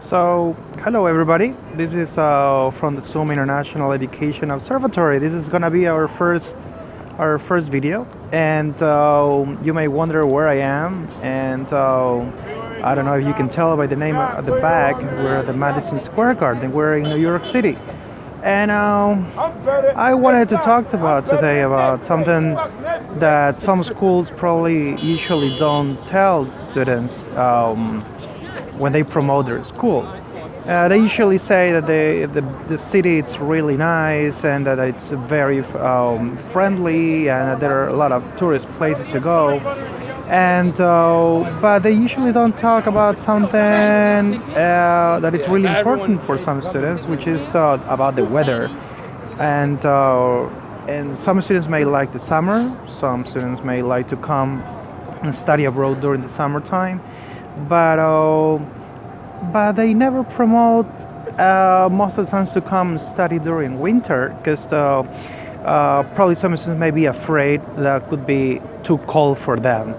So, hello everybody. This is from the Zoom International Education Observatory. This is gonna be our first video, and you may wonder where I am. And I don't know if you can tell by the name at the back. We're at the Madison Square Garden. We're in New York City, and I wanted to talk about today about something that some schools probably usually don't tell students. When they promote their school. They usually say that the city is really nice and that it's very friendly and that there are a lot of tourist places to go. And but they usually don't talk about something that is really important for some students, which is about the weather. And some students may like the summer. Some students may like to come and study abroad during the summertime, but they never promote most of the times to come study during winter because probably some students may be afraid that could be too cold for them,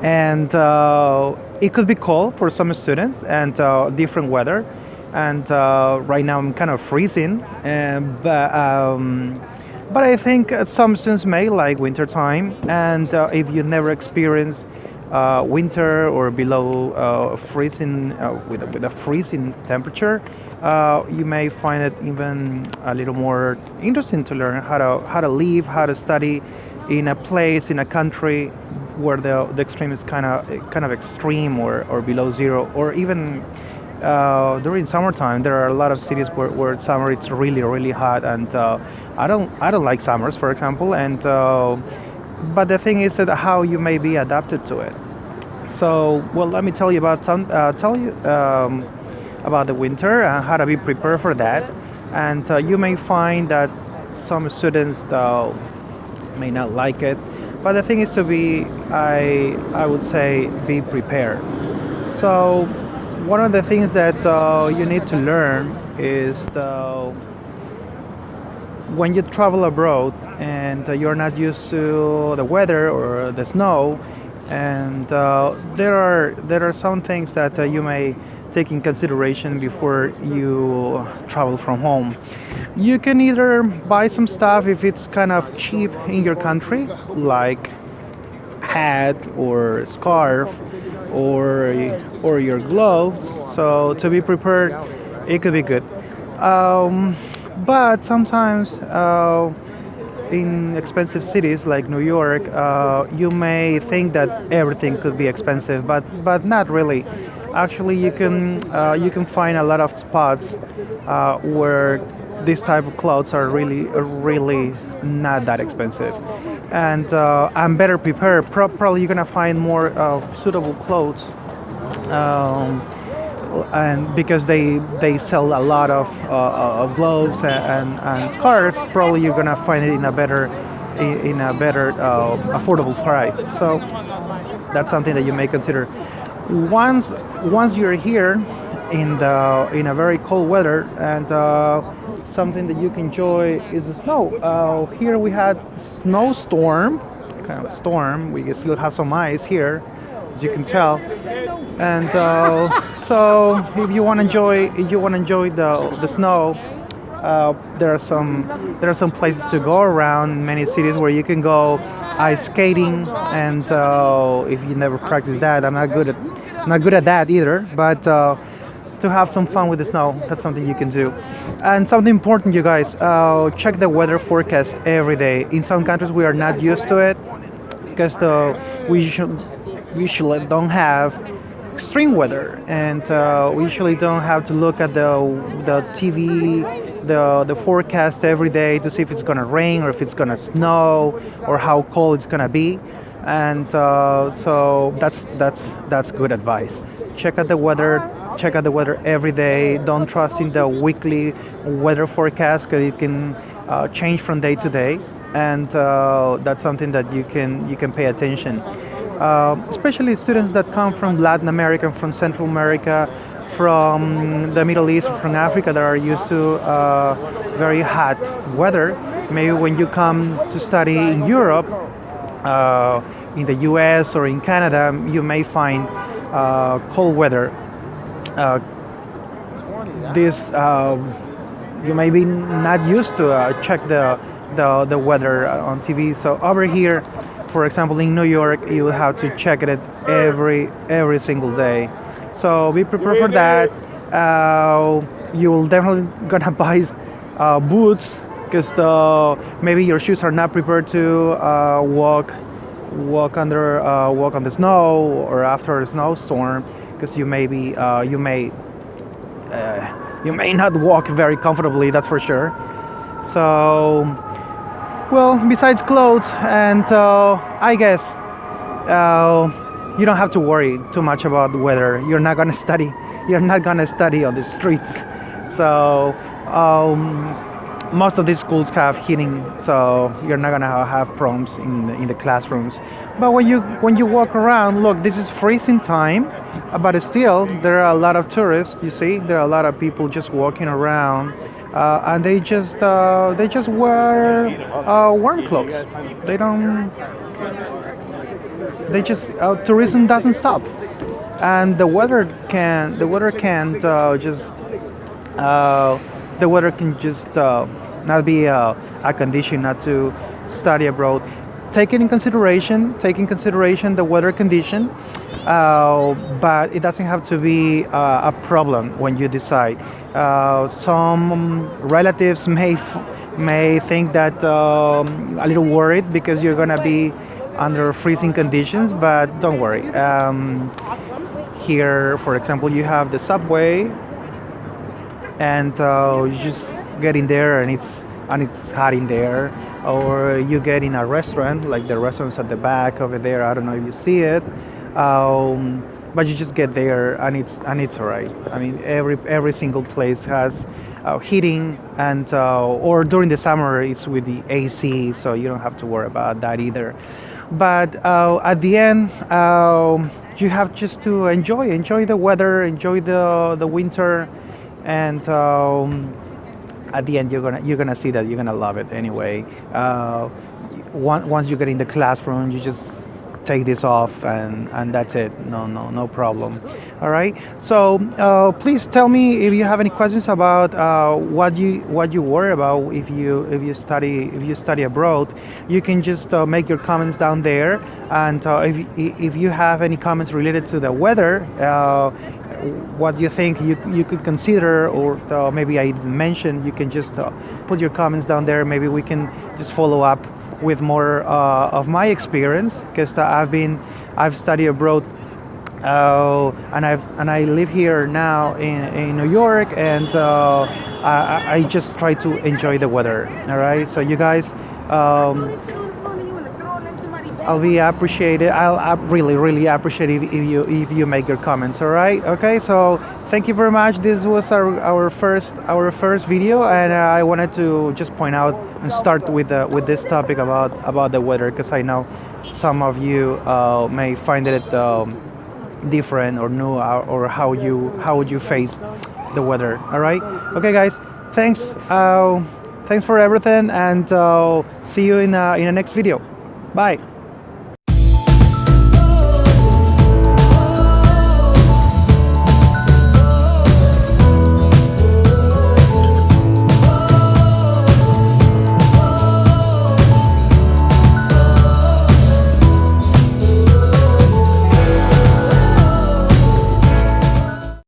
and it could be cold for some students and different weather. And right now I'm kind of freezing, but I think some students may like winter time, and if you never experience winter or below freezing with a freezing temperature, you may find it even a little more interesting to learn how to live, how to study in a place in a country where the extreme is kind of extreme or below zero, or even during summertime. There are a lot of cities where summer it's really hot, and I don't like summers, for example, and but the thing is that how you may be adapted to it. So, well, let me tell you about the winter and how to be prepared for that. And you may find that some students may not like it, but the thing is to be, I would say, be prepared. So, one of the things that you need to learn is when you travel abroad and you're not used to the weather or the snow, and there are some things that you may take in consideration before you travel from home. You can either buy some stuff if it's kind of cheap in your country, like hat or scarf or your gloves. So to be prepared, it could be good. But sometimes in expensive cities like New York, you may think that everything could be expensive, but not really. Actually, you can find a lot of spots where this type of clothes are really not that expensive, and I'm better prepared. Probably you're gonna find more suitable clothes. And because they sell a lot of gloves and scarves, probably you're gonna find it in a better affordable price. So that's something that you may consider. Once you're here in a very cold weather, and something that you can enjoy is the snow. Here we had snowstorm, kind of storm. We still have some ice here, as you can tell. And so if you want to enjoy the snow, there are some places to go around in many cities where you can go ice skating. And if you never practice that, I'm not good at that either. But to have some fun with the snow, that's something you can do. And something important, you guys, check the weather forecast every day. In some countries, we are not used to it because we usually don't have extreme weather, and we usually don't have to look at the TV, the forecast every day to see if it's gonna rain or if it's gonna snow or how cold it's gonna be. And so that's good advice. Check out the weather. Check out the weather every day. Don't trust in the weekly weather forecast because it can change from day to day, and that's something that you can pay attention. Especially students that come from Latin America, from Central America, from the Middle East, from Africa, that are used to very hot weather. Maybe when you come to study in Europe, in the US or in Canada, you may find cold weather. this you may be not used to check the weather on TV. So over here, for example, in New York, you will have to check it every single day. So be prepared for that. You will definitely gonna buy boots because maybe your shoes are not prepared to walk on the snow or after a snowstorm because you may not walk very comfortably, that's for sure. So, well, besides clothes, and I guess you don't have to worry too much about the weather. You're not gonna study. You're not gonna study on the streets. So most of these schools have heating, so you're not gonna have problems in the classrooms. But when you walk around, look, this is freezing time, but still there are a lot of tourists. You see, there are a lot of people just walking around, and they just wear warm clothes. They don't. They just tourism doesn't stop, and the weather can't just the weather can just not be a condition not to study abroad. Taking in consideration the weather condition, but it doesn't have to be a problem when you decide. Some relatives may think that a little worried because you're gonna be under freezing conditions, but don't worry. Here, for example, you have the subway, and you just get in there, and it's hot in there. Or you get in a restaurant, like the restaurants at the back over there. I don't know if you see it, but you just get there, and it's alright. I mean, every single place has heating, and or during the summer it's with the AC, so you don't have to worry about that either. But at the end, you have just to enjoy the weather, enjoy the winter, and at the end you're gonna see that you're gonna love it anyway. Once you get in the classroom, you just take this off, and that's it. No problem. All right. So please tell me if you have any questions about what you worry about if you study abroad. You can just make your comments down there, and if you have any comments related to the weather, what you think you could consider, or maybe I didn't mention, you can just put your comments down there. Maybe we can just follow up with more of my experience, because I've studied abroad, and I live here now in New York, and I just try to enjoy the weather. All right, so you guys, I'll be appreciated. I'll really appreciate if you make your comments. All right. Okay. So thank you very much. This was our first video, and I wanted to just point out and start with this topic about the weather, because I know some of you may find it different or new, or how would you face the weather. All right. Okay, guys. Thanks. Thanks for everything, and see you in the next video. Bye.